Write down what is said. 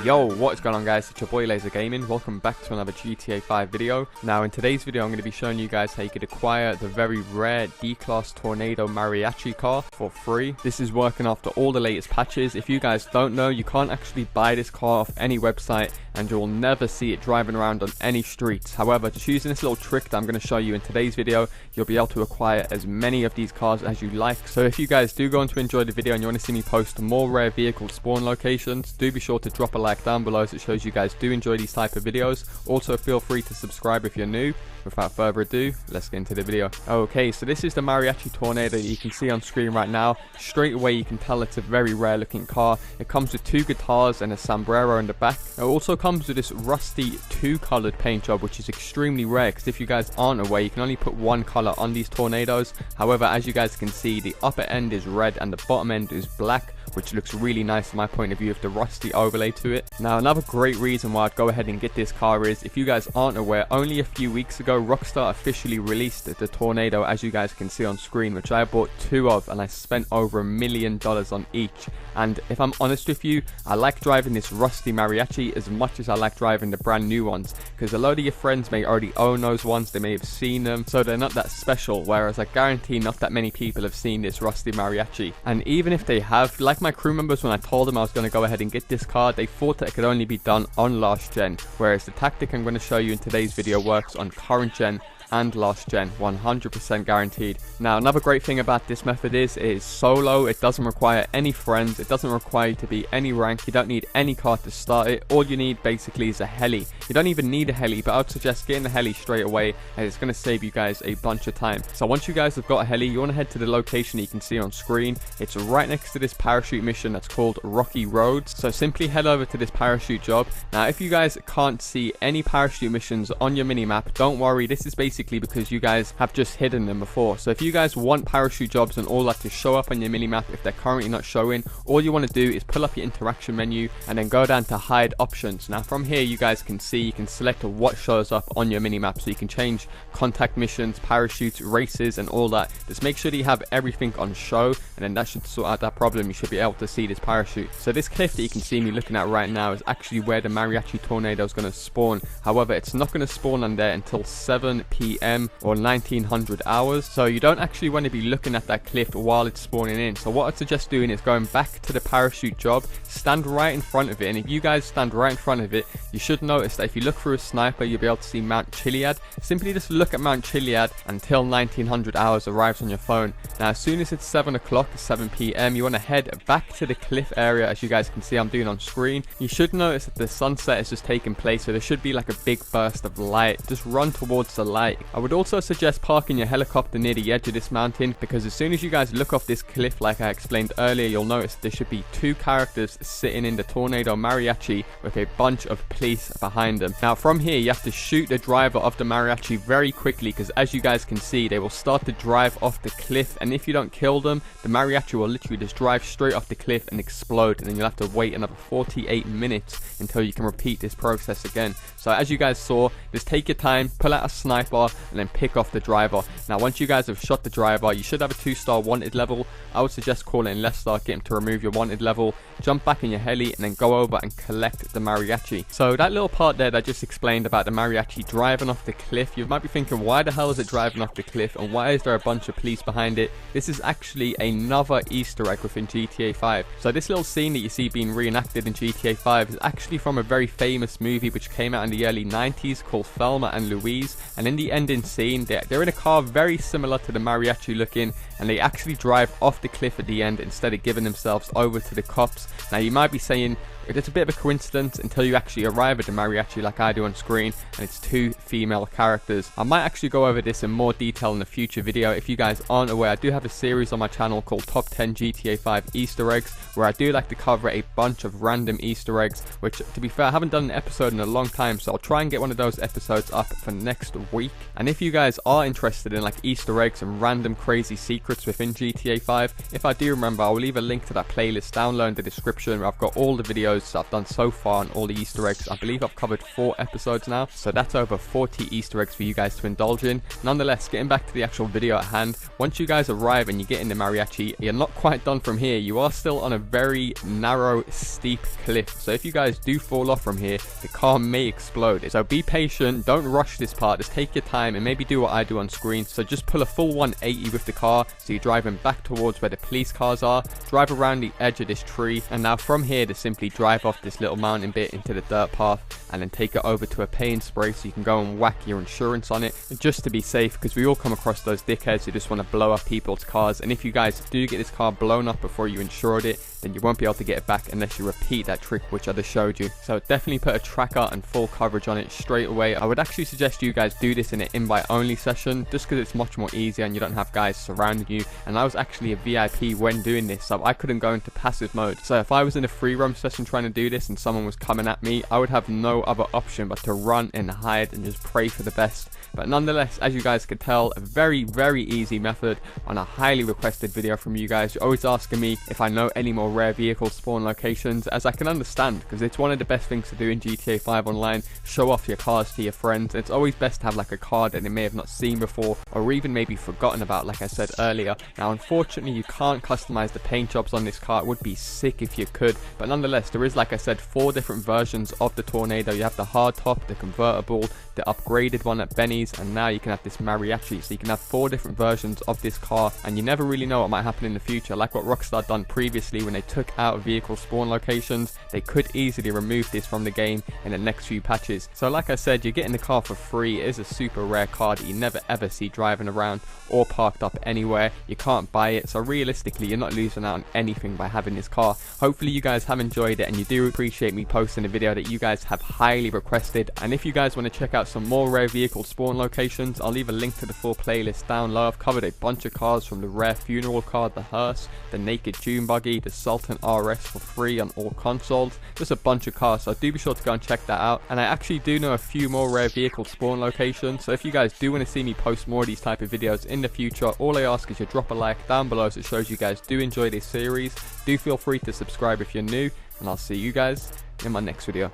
Yo, what is going on guys, it's your boy LaazrGaming. Welcome back to another GTA 5 video. Now in today's video I'm going to be showing you guys how you could acquire the very rare D-Class Tornado Mariachi car for free. This is working after all the latest patches. If you guys don't know, you can't actually buy this car off any website and you'll never see it driving around on any streets. However, just using this little trick that I'm going to show you in today's video, you'll be able to acquire as many of these cars as you like. So if you guys do go on to enjoy the video and you want to see me post more rare vehicle spawn locations, do be sure to drop a like down below so it shows you guys do enjoy these type of videos. Also feel free to subscribe if you're new. Without further ado, let's get into the video. Okay, so this is the Mariachi Tornado that you can see on screen right now. Straight away you can tell it's a very rare looking car. It comes with two guitars and a sombrero in the back. It also comes with this rusty two-colored paint job, which is extremely rare because if you guys aren't aware, you can only put one color on these Tornadoes. However, as you guys can see, the upper end is red and the bottom end is black, which looks really nice from my point of view with the rusty overlay to it. Now another great reason why I'd go ahead and get this car is, if you guys aren't aware, only a few weeks ago Rockstar officially released the Tornado, as you guys can see on screen, which I bought two of and I spent over $1 million on each. And if I'm honest with you, I like driving this rusty Mariachi as much as I like driving the brand new ones, because a lot of your friends may already own those ones, they may have seen them, so they're not that special, whereas I guarantee not that many people have seen this rusty Mariachi. And even if they have, like my crew members, when I told them I was going to go ahead and get this car, they thought that it could only be done on last gen, whereas the tactic I'm going to show you in today's video works on current gen and last gen, 100% guaranteed. Now another great thing about this method is it is solo. It doesn't require any friends, it doesn't require you to be any rank, you don't need any car to start it. All you need basically is a heli. You don't even need a heli, but I would suggest getting the heli straight away, and it's going to save you guys a bunch of time. So once you guys have got a heli, you want to head to the location that you can see on screen. It's right next to this parachute mission that's called Rocky Roads. So simply head over to this parachute job. Now if you guys can't see any parachute missions on your minimap, don't worry, this is basically because you guys have just hidden them before. So if you guys want parachute jobs and all that to show up on your minimap if they're currently not showing, all you want to do is pull up your interaction menu and then go down to hide options. Now from here you guys can see, you can select what shows up on your minimap, so you can change contact missions, parachutes, races and all that. Just make sure that you have everything on show, and then that should sort out that problem. You should be able to see this parachute. So this cliff that you can see me looking at right now is actually where the Mariachi Tornado is going to spawn. However, it's not going to spawn on there until 7 PM or 1900 hours, so you don't actually want to be looking at that cliff while it's spawning in. So what I'd suggest doing is going back to the parachute job, stand right in front of it, and if you guys stand right in front of it, you should notice that if you look through a sniper, you'll be able to see Mount Chiliad. Simply just look at Mount Chiliad until 1900 hours arrives on your phone. Now as soon as it's 7 o'clock, 7 PM, you want to head back to the cliff area, as you guys can see I'm doing on screen. You should notice that the sunset is just taking place, so there should be like a big burst of light. Just run towards the light. I would also suggest parking your helicopter near the edge of this mountain, because as soon as you guys look off this cliff, like I explained earlier, you'll notice there should be two characters sitting in the Tornado Mariachi with a bunch of police behind them. Now from here you have to shoot the driver of the Mariachi very quickly, because as you guys can see, they will start to drive off the cliff, and if you don't kill them, the Mariachi will literally just drive straight off the cliff and explode, and then you'll have to wait another 48 minutes until you can repeat this process again. So as you guys saw, just take your time, pull out a sniper and then pick off the driver. Now once you guys have shot the driver, you should have a 2-star wanted level. I would suggest calling Lester, get him to remove your wanted level, jump back in your heli and then go over and collect the Mariachi. So that little part there that I just explained about the Mariachi driving off the cliff, you might be thinking, why the hell is it driving off the cliff and why is there a bunch of police behind it? This is actually another Easter egg within GTA 5. So this little scene that you see being reenacted in GTA 5 is actually from a very famous movie which came out in the early 90s called Thelma and Louise, and in the ending scene they're in a car very similar to the Mariachi looking, and they actually drive off the cliff at the end instead of giving themselves over to the cops. Now you might be saying, it's a bit of a coincidence until you actually arrive at the Mariachi like I do on screen, and it's two female characters. I might actually go over this in more detail in a future video. If you guys aren't aware, I do have a series on my channel called Top 10 GTA 5 Easter Eggs, where I do like to cover a bunch of random Easter eggs, which to be fair I haven't done an episode in a long time, so I'll try and get one of those episodes up for next week. And if you guys are interested in like Easter eggs and random crazy secrets within GTA 5, if I do remember, I will leave a link to that playlist down low in the description where I've got all the videos videos I've done so far on all the Easter eggs. I believe I've covered 4 episodes now, so that's over 40 Easter eggs for you guys to indulge in. Nonetheless, getting back to the actual video at hand, once you guys arrive and you get in the Mariachi, you're not quite done from here. You are still on a very narrow, steep cliff, so if you guys do fall off from here, the car may explode. So be patient, don't rush this part, just take your time and maybe do what I do on screen. So just pull a full 180 with the car, so you're driving back towards where the police cars are, drive around the edge of this tree, and now from here to simply drive off this little mountain bit into the dirt path, and then take it over to a paint spray so you can go and whack your insurance on it, just to be safe, because we all come across those dickheads who just want to blow up people's cars. And if you guys do get this car blown up before you insured it, then you won't be able to get it back unless you repeat that trick which I just showed you. So definitely put a tracker and full coverage on it straight away. I would actually suggest you guys do this in an invite only session, just because it's much more easier and you don't have guys surrounding you. And I was actually a VIP when doing this, so I couldn't go into passive mode. So if I was in a free roam session trying to do this and someone was coming at me, I would have no other option but to run and hide and just pray for the best. But nonetheless, as you guys could tell, a very easy method on a highly requested video from you guys. You're always asking me if I know any more rare vehicle spawn locations, as I can understand, because it's one of the best things to do in GTA 5 online. Show off your cars to your friends. It's always best to have like a car that they may have not seen before, or even maybe forgotten about, like I said earlier. Now unfortunately you can't customize the paint jobs on this car. It would be sick if you could, but nonetheless there is, like I said, 4 different versions of the Tornado. You have the hard top, the convertible, the upgraded one at Benny's, and now you can have this Mariachi. So you can have 4 different versions of this car, and you never really know what might happen in the future. Like what Rockstar done previously when they took out vehicle spawn locations, they could easily remove this from the game in the next few patches. So like I said, you're getting the car for free. It is a super rare car that you never ever see driving around or parked up anywhere. You can't buy it, so realistically you're not losing out on anything by having this car. Hopefully you guys have enjoyed it and you do appreciate me posting a video that you guys have highly requested. And if you guys want to check out some more rare vehicle spawn locations, I'll leave a link to the full playlist down low. I've covered a bunch of cars, from the rare funeral car, the hearse, the naked June buggy, the Sultan RS for free on all consoles, just a bunch of cars, so do be sure to go and check that out. And I actually do know a few more rare vehicle spawn locations, so if you guys do want to see me post more of these type of videos in the future, all I ask is you drop a like down below so it shows you guys do enjoy this series. Do feel free to subscribe if you're new, and I'll see you guys in my next video.